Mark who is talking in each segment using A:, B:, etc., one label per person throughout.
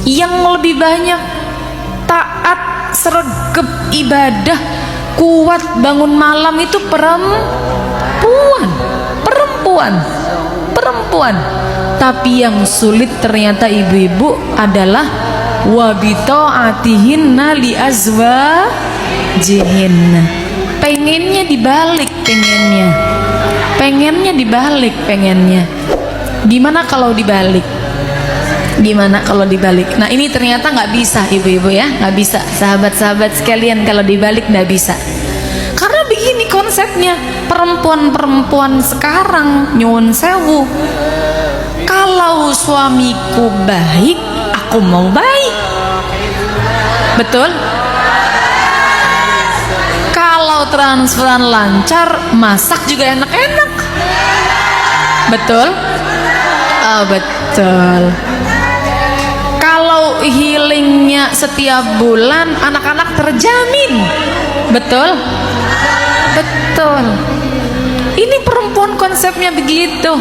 A: yang lebih banyak taat, sregep ibadah, kuat bangun malam itu perempuan. Tapi yang sulit ternyata ibu-ibu adalah wabita'atihinna li azwajihinna. Pengennya dibalik, pengennya. Gimana kalau dibalik? Nah ini ternyata nggak bisa ibu-ibu ya, nggak bisa sahabat-sahabat sekalian, kalau dibalik nggak bisa. Karena begini konsepnya, perempuan sekarang nyuwun sewu, kalau suamiku baik, aku mau baik. Betul? Kalau transferan lancar, masak juga enak-enak. Betul? Oh, betul. Kalau healingnya setiap bulan, anak-anak terjamin. Betul? Betul. Ini perempuan konsepnya begitu.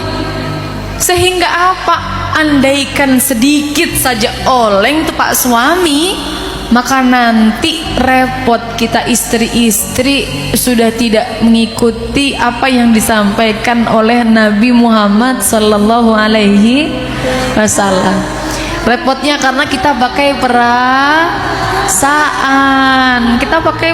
A: Sehingga apa? Andaikan sedikit saja oleng tuh Pak suami, maka nanti repot kita istri-istri sudah tidak mengikuti apa yang disampaikan oleh Nabi Muhammad sallallahu alaihi wasallam. Repotnya karena kita pakai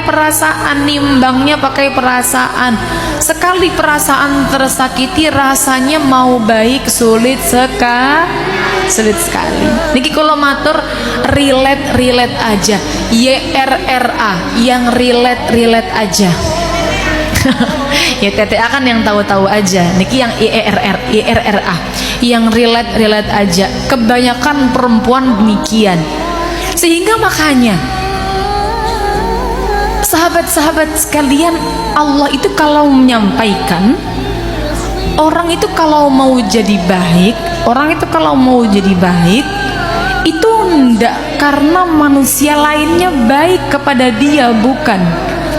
A: perasaan, nimbangnya pakai perasaan. Sekali perasaan tersakiti, rasanya mau baik sulit sekali. Niki kalau matur relate aja, YRRA, yang relate aja. Ya TTA kan yang tahu-tahu aja. Niki yang IRRA, yang relate aja. Kebanyakan perempuan demikian. Sehingga makanya sahabat-sahabat sekalian, Allah itu kalau menyampaikan, orang itu kalau mau jadi baik, itu enggak karena manusia lainnya baik kepada dia, bukan.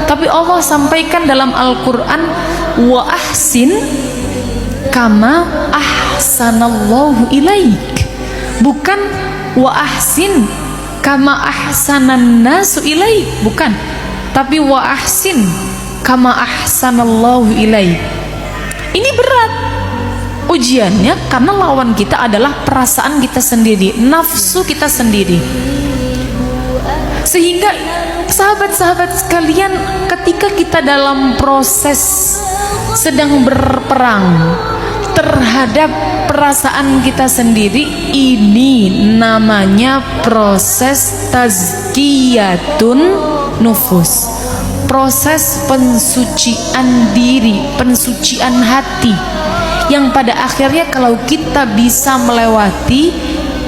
A: Tapi Allah sampaikan dalam Al-Quran, wa ahsin kama ahsanallahu ilaik. Bukan wa ahsin kama ahsanan nasu ilaik, bukan. Tapi wa ahsin kama ahsanallahu ilaik. Ini berat ujiannya karena lawan kita adalah perasaan kita sendiri, nafsu kita sendiri. Sehingga sahabat-sahabat sekalian, ketika kita dalam proses sedang berperang terhadap perasaan kita sendiri, ini namanya proses tazkiyatun nufus, proses pensucian diri, pensucian hati, yang pada akhirnya kalau kita bisa melewati,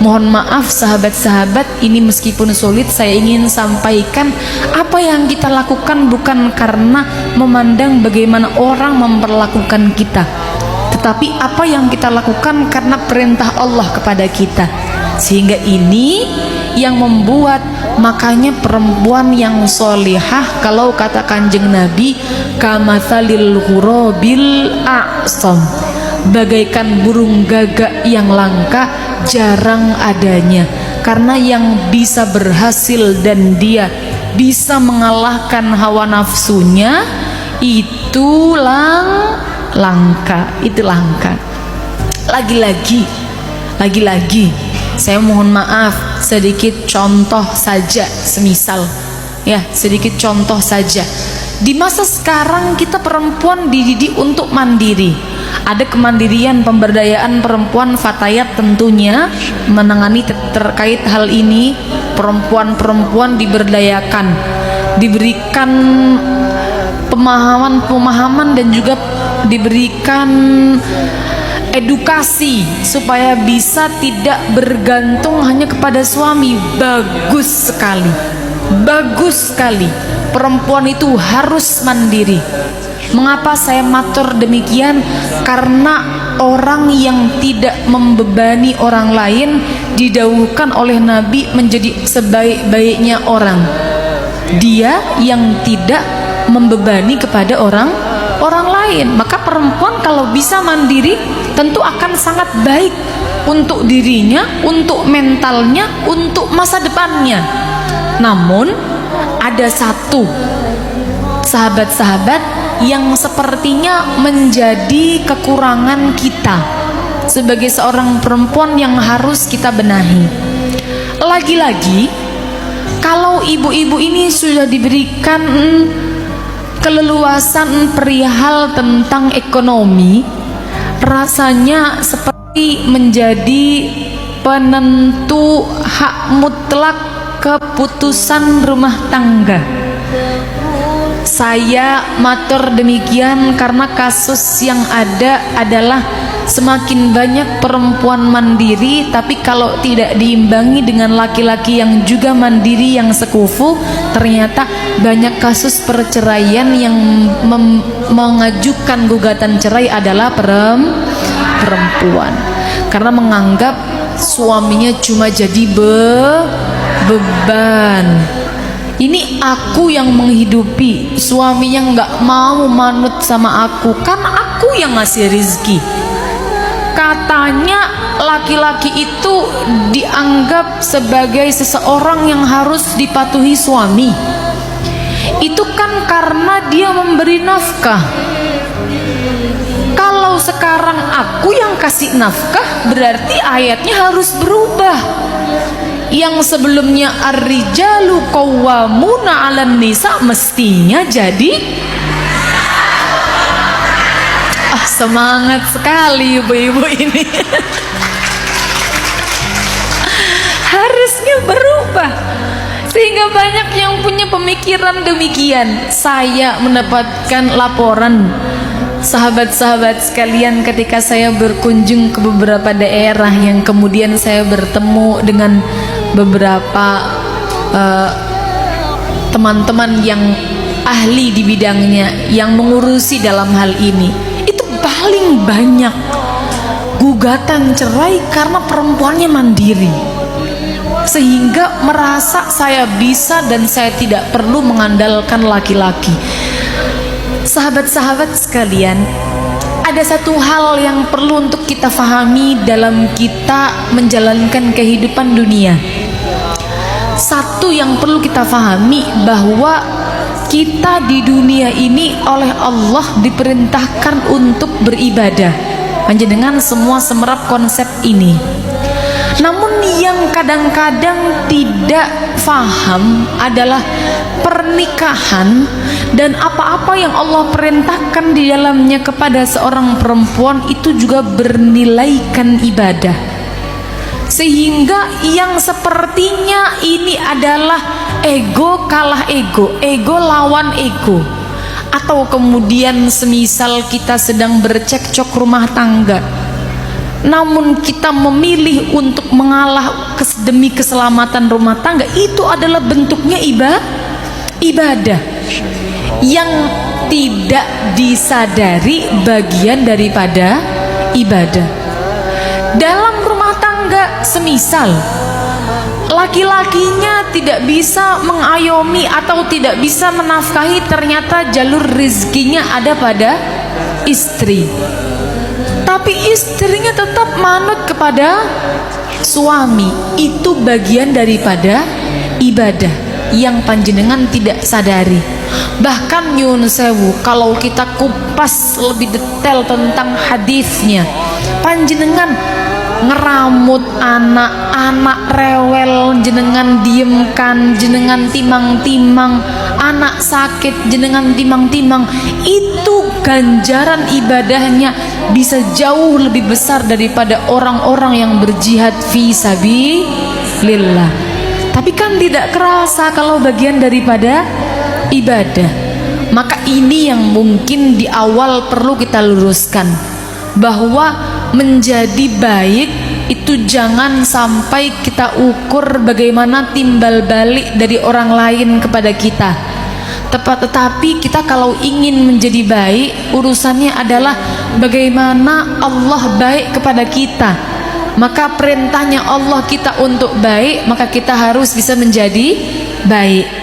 A: mohon maaf sahabat-sahabat, ini meskipun sulit, saya ingin sampaikan, apa yang kita lakukan bukan karena memandang bagaimana orang memperlakukan kita, tetapi apa yang kita lakukan karena perintah Allah kepada kita. Sehingga ini yang membuat, makanya perempuan yang solihah, kalau kata Kanjeng Nabi, kamathalil ghurabil a'sam, bagaikan burung gagak yang langka, jarang adanya. Karena yang bisa berhasil dan dia bisa mengalahkan hawa nafsunya, itu langka. Lagi-lagi saya mohon maaf, sedikit contoh saja, semisal ya, sedikit contoh saja. Di masa sekarang kita perempuan dididik untuk mandiri. Ada kemandirian pemberdayaan perempuan, fatayat tentunya menangani terkait hal ini. Perempuan diberdayakan, diberikan pemahaman dan juga diberikan edukasi supaya bisa tidak bergantung hanya kepada suami. Bagus sekali. Perempuan itu harus mandiri. Mengapa saya matur demikian? Karena orang yang tidak membebani orang lain didhawuhkan oleh Nabi menjadi sebaik-baiknya orang. Dia yang tidak membebani kepada orang lain. Maka perempuan kalau bisa mandiri tentu akan sangat baik untuk dirinya, untuk mentalnya, untuk masa depannya. Namun ada satu sahabat-sahabat yang sepertinya menjadi kekurangan kita sebagai seorang perempuan yang harus kita benahi. Lagi-lagi kalau ibu-ibu ini sudah diberikan keleluasan perihal tentang ekonomi, rasanya seperti menjadi penentu hak mutlak keputusan rumah tangga. Saya matur demikian karena kasus yang ada adalah semakin banyak perempuan mandiri, tapi kalau tidak diimbangi dengan laki-laki yang juga mandiri yang sekufu, ternyata banyak kasus perceraian yang mengajukan gugatan cerai adalah perempuan, karena menganggap suaminya cuma jadi beban. Ini aku yang menghidupi, suaminya nggak mau manut sama aku, kan aku yang ngasih rizki. Katanya laki-laki itu dianggap sebagai seseorang yang harus dipatuhi suami. Itu kan karena dia memberi nafkah. Kalau sekarang aku yang kasih nafkah, berarti ayatnya harus berubah. Yang sebelumnya ar-rijalu qawwamuna 'alan nisa mestinya jadi semangat sekali ibu-ibu ini. Harusnya berubah, sehingga banyak yang punya pemikiran demikian. Saya mendapatkan laporan sahabat-sahabat sekalian ketika saya berkunjung ke beberapa daerah yang kemudian saya bertemu dengan beberapa teman-teman yang ahli di bidangnya yang mengurusi dalam hal ini. Itu paling banyak gugatan cerai karena perempuannya mandiri, sehingga merasa saya bisa dan saya tidak perlu mengandalkan laki-laki. Sahabat-sahabat sekalian, ada satu hal yang perlu untuk kita fahami dalam kita menjalankan kehidupan dunia. Satu yang perlu kita fahami, bahwa kita di dunia ini oleh Allah diperintahkan untuk beribadah. Panjenengan semua semerap konsep ini. Namun yang kadang-kadang tidak faham adalah pernikahan dan apa-apa yang Allah perintahkan di dalamnya kepada seorang perempuan itu juga bernilaikan ibadah. Sehingga yang sepertinya ini adalah ego kalah ego, ego lawan ego. Atau kemudian semisal kita sedang bercekcok rumah tangga, namun kita memilih untuk mengalah demi keselamatan rumah tangga, itu adalah bentuknya ibadah yang tidak disadari bagian daripada ibadah. Dalam rumah tangga, semisal laki-lakinya tidak bisa mengayomi atau tidak bisa menafkahi, ternyata jalur rezekinya ada pada istri, tapi istrinya tetap manut kepada suami. Itu bagian daripada ibadah yang panjenengan tidak sadari. Bahkan nyun sewu, kalau kita kupas lebih detail tentang hadisnya, panjenengan ngeramut anak-anak rewel jenengan diemkan, jenengan timang-timang, anak sakit jenengan timang-timang, itu ganjaran ibadahnya bisa jauh lebih besar daripada orang-orang yang berjihad fi sabilillah. Tapi kan tidak kerasa kalau bagian daripada ibadah. Maka ini yang mungkin di awal perlu kita luruskan, bahwa menjadi baik itu jangan sampai kita ukur bagaimana timbal balik dari orang lain kepada kita. Tetapi kita kalau ingin menjadi baik, urusannya adalah bagaimana Allah baik kepada kita. Maka perintahnya Allah kita untuk baik, maka kita harus bisa menjadi baik.